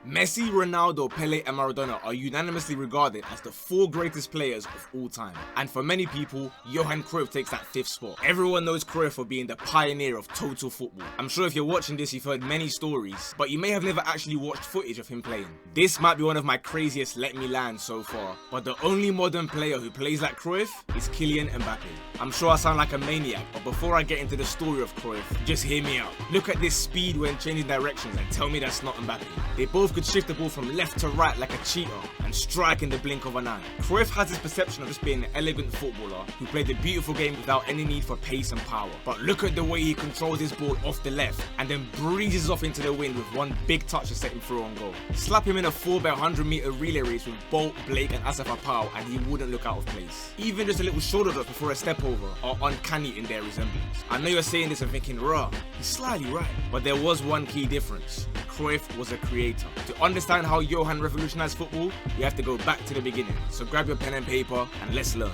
Messi, Ronaldo, Pele and Maradona are unanimously regarded as the 4 greatest players of all time. And for many people, Johan Cruyff takes that 5th spot. Everyone knows Cruyff for being the pioneer of total football. I'm sure if you're watching this, you've heard many stories, but you may have never actually watched footage of him playing. This might be one of my craziest let me land so far, but the only modern player who plays like Cruyff is Kylian Mbappe. I'm sure I sound like a maniac, but before I get into the story of Cruyff, just hear me out. Look at this speed when changing directions and tell me that's not Mbappe. They both could shift the ball from left to right like a cheetah and strike in the blink of an eye. Cruyff has this perception of just being an elegant footballer who played a beautiful game without any need for pace and power. But look at the way he controls his ball off the left and then breezes off into the wind with one big touch to set him through on goal. Slap him in a 4x100 meter relay race with Bolt, Blake and Asaf Apau and he wouldn't look out of place. Even just a little shoulder drop before a step over are uncanny in their resemblance. I know you're saying this and thinking, rah, he's slightly right. But there was one key difference. Cruyff was a creator. To understand how Johan revolutionized football, you have to go back to the beginning. So grab your pen and paper and let's learn.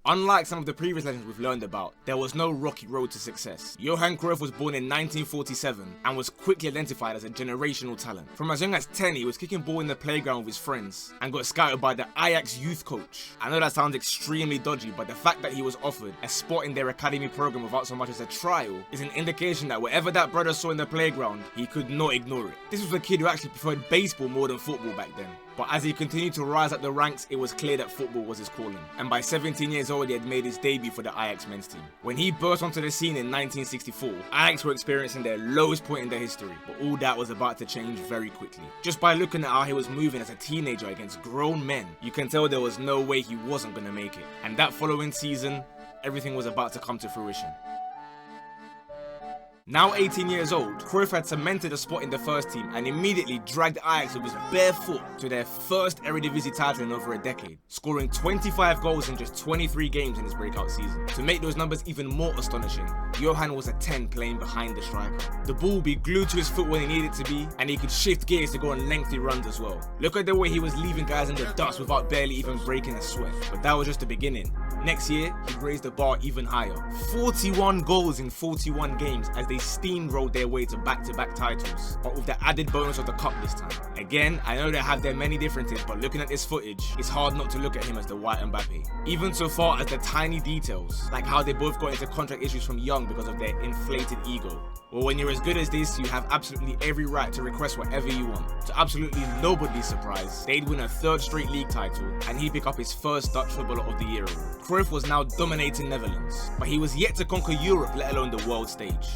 Unlike some of the previous legends we've learned about, there was no rocky road to success. Johan Cruyff was born in 1947 and was quickly identified as a generational talent. From as young as 10, he was kicking ball in the playground with his friends and got scouted by the Ajax youth coach. I know that sounds extremely dodgy, but the fact that he was offered a spot in their academy program without so much as a trial is an indication that whatever that brother saw in the playground, he could not ignore it. This was a kid who actually preferred baseball more than football back then. But as he continued to rise up the ranks, it was clear that football was his calling. And by 17 years old, he had made his debut for the Ajax men's team. When he burst onto the scene in 1964, Ajax were experiencing their lowest point in their history, but all that was about to change very quickly. Just by looking at how he was moving as a teenager against grown men, you can tell there was no way he wasn't going to make it. And that following season, everything was about to come to fruition. Now 18 years old, Cruyff had cemented a spot in the first team and immediately dragged Ajax with his bare foot to their first Eredivisie title in over a decade, scoring 25 goals in just 23 games in his breakout season. To make those numbers even more astonishing, Johan was a 10 playing behind the striker. The ball would be glued to his foot when he needed to be, and he could shift gears to go on lengthy runs as well. Look at the way he was leaving guys in the dust without barely even breaking a sweat. But that was just the beginning. Next year, he raised the bar even higher. 41 goals in 41 games as they steamrolled their way to back-to-back titles, but with the added bonus of the cup this time. Again, I know they have their many differences, but looking at this footage, it's hard not to look at him as the white Mbappe. Even so far as the tiny details, like how they both got into contract issues from young because of their inflated ego. Well, when you're as good as this, you have absolutely every right to request whatever you want. To absolutely nobody's surprise, they'd win a 3rd straight league title, and he'd pick up his first Dutch Footballer of the Year award. Cruyff was now dominating Netherlands, but he was yet to conquer Europe, let alone the world stage.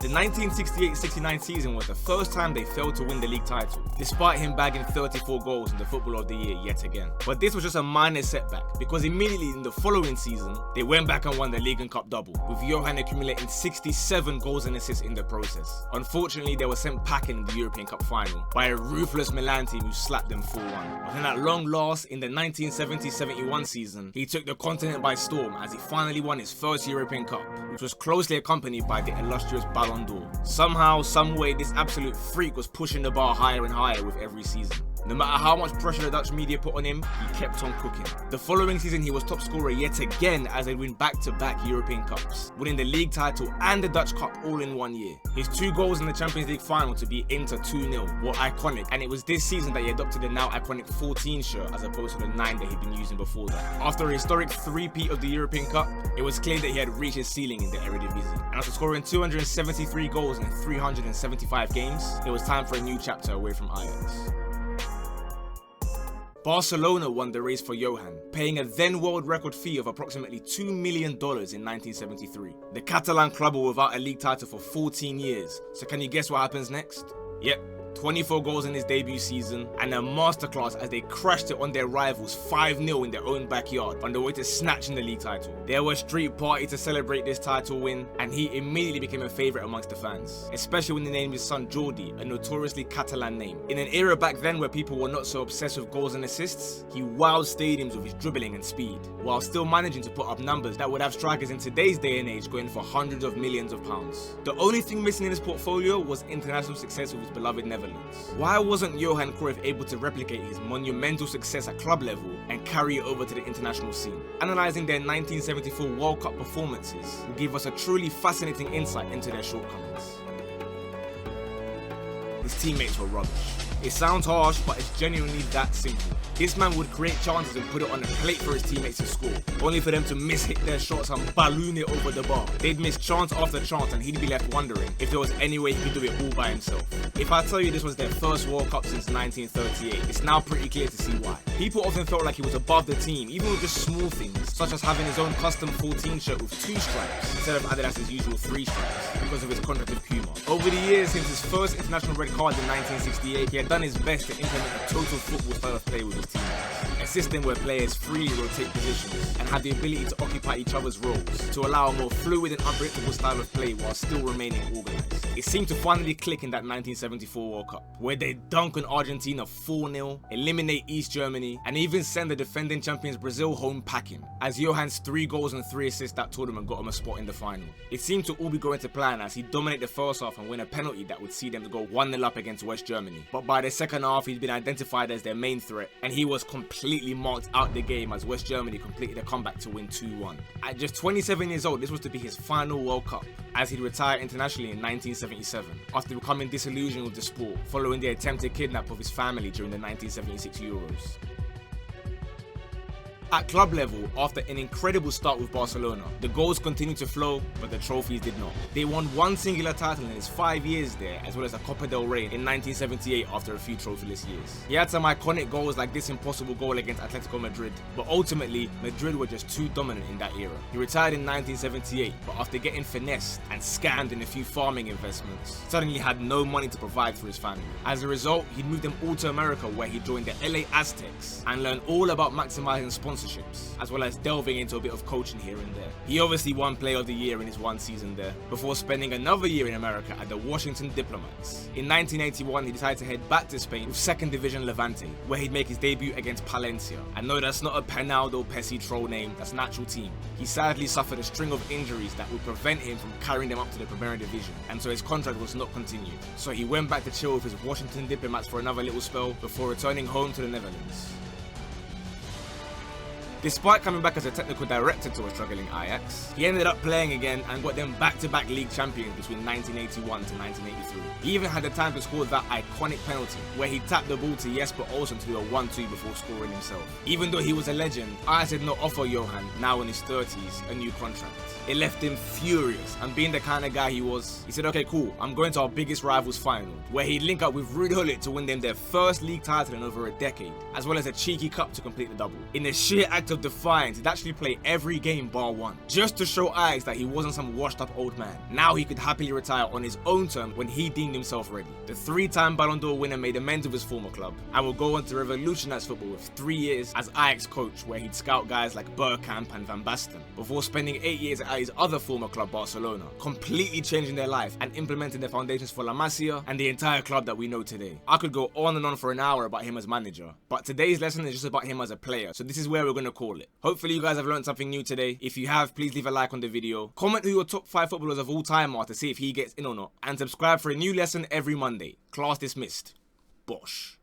The 1968-69 season was the first time they failed to win the league title, despite him bagging 34 goals in the Footballer of the Year yet again. But this was just a minor setback, because immediately in the following season, they went back and won the league and cup double, with Johan accumulating 67 goals and assists in the process. Unfortunately, they were sent packing in the European Cup final by a ruthless Milan team who slapped them 4-1. But then at long last, in the 1970-71 season, he took the continent by storm as he finally won his first European Cup, which was closely accompanied by the illustrious Ballon d'Or. Somehow, someway, this absolute freak was pushing the bar higher and higher with every season. No matter how much pressure the Dutch media put on him, he kept on cooking. The following season, he was top scorer yet again as they win back-to-back European Cups, winning the league title and the Dutch Cup all in one year. His 2 goals in the Champions League final to be Inter 2-0 were iconic, and it was this season that he adopted the now iconic 14 shirt as opposed to the 9 that he'd been using before that. After a historic 3-peat of the European Cup, it was clear that he had reached his ceiling in the Eredivisie. And after scoring 273 goals in 375 games, it was time for a new chapter away from Ajax. Barcelona won the race for Johan, paying a then world record fee of approximately $2 million in 1973. The Catalan club were without a league title for 14 years, so can you guess what happens next? Yep. 24 goals in his debut season, and a masterclass as they crashed it on their rivals 5-0 in their own backyard on the way to snatching the league title. There was street party to celebrate this title win, and he immediately became a favourite amongst the fans, especially when he named his son Jordi, a notoriously Catalan name. In an era back then where people were not so obsessed with goals and assists, he wowed stadiums with his dribbling and speed, while still managing to put up numbers that would have strikers in today's day and age going for hundreds of millions of pounds. The only thing missing in his portfolio was international success with his beloved Netherlands. Why wasn't Johan Cruyff able to replicate his monumental success at club level and carry it over to the international scene? Analysing their 1974 World Cup performances will give us a truly fascinating insight into their shortcomings. his teammates were rubbish. It sounds harsh, but it's genuinely that simple. This man would create chances and put it on a plate for his teammates to score, only for them to miss-hit their shots and balloon it over the bar. They'd miss chance after chance and he'd be left wondering if there was any way he could do it all by himself. If I tell you this was their first World Cup since 1938, it's now pretty clear to see why. People often felt like he was above the team, even with just small things, such as having his own custom 14 shirt with 2 stripes, instead of Adidas' usual 3 stripes, because of his contract with Puma. Over the years, since his first international red card in 1968, he had done his best to implement a total football style of play with his teammates. A system where players freely rotate positions and have the ability to occupy each other's roles to allow a more fluid and unpredictable style of play while still remaining organised. It seemed to finally click in that 1974 World Cup, where they dunk on Argentina 4-0, eliminate East Germany, and even send the defending champions Brazil home packing, as Johann's 3 goals and 3 assists that tournament got him a spot in the final. It seemed to all be going to plan as he dominated the first half and win a penalty that would see them to go 1-0 up against West Germany. But by the second half, he'd been identified as their main threat, and he was completely marked out the game as West Germany completed a comeback to win 2-1. At just 27 years old, this was to be his final World Cup, as he'd retire internationally in 1977, after becoming disillusioned with the sport following the attempted kidnap of his family during the 1976 Euros. At club level, after an incredible start with Barcelona, the goals continued to flow, but the trophies did not. They won one singular title in his 5 years there, as well as a Copa del Rey in 1978 after a few trophyless years. He had some iconic goals like this impossible goal against Atletico Madrid, but ultimately, Madrid were just too dominant in that era. He retired in 1978, but after getting finessed and scammed in a few farming investments, suddenly had no money to provide for his family. As a result, he'd moved them all to America, where he joined the LA Aztecs and learned all about maximizing sponsorships, as well as delving into a bit of coaching here and there. He obviously won Player of the Year in his one season there, before spending another year in America at the Washington Diplomats. In 1981, he decided to head back to Spain with 2nd Division Levante, where he'd make his debut against Palencia. And no, that's not a Penaldo Pessi troll name, that's an actual team. He sadly suffered a string of injuries that would prevent him from carrying them up to the Primera Division, and so his contract was not continued. So he went back to chill with his Washington Diplomats for another little spell, before returning home to the Netherlands. Despite coming back as a technical director to a struggling Ajax, he ended up playing again and got them back-to-back league champions between 1981 to 1983. He even had the time to score that iconic penalty, where he tapped the ball to Jesper Olsen to do a 1-2 before scoring himself. Even though he was a legend, Ajax did not offer Johan, now in his 30s, a new contract. It left him furious, and being the kind of guy he was, he said, okay cool, I'm going to our biggest rivals final, where he'd link up with Ruud Gullit to win them their first league title in over a decade, as well as a cheeky cup to complete the double. In a sheer act of defiance, he'd actually play every game bar one, just to show Ajax that he wasn't some washed up old man. Now he could happily retire on his own terms when he deemed himself ready. The 3-time Ballon d'Or winner made amends with his former club, and will go on to revolutionize football with 3 years as Ajax coach, where he'd scout guys like Bergkamp and Van Basten, before spending 8 years at his other former club Barcelona, completely changing their life and implementing the foundations for La Masia and the entire club that we know today. I could go on and on for an hour about him as manager, but today's lesson is just about him as a player, so this is where we're going to call it. Hopefully you guys have learned something new today. If you have, please leave a like on the video, comment who your top 5 footballers of all time are to see if he gets in or not, and subscribe for a new lesson every Monday. Class dismissed. Bosh.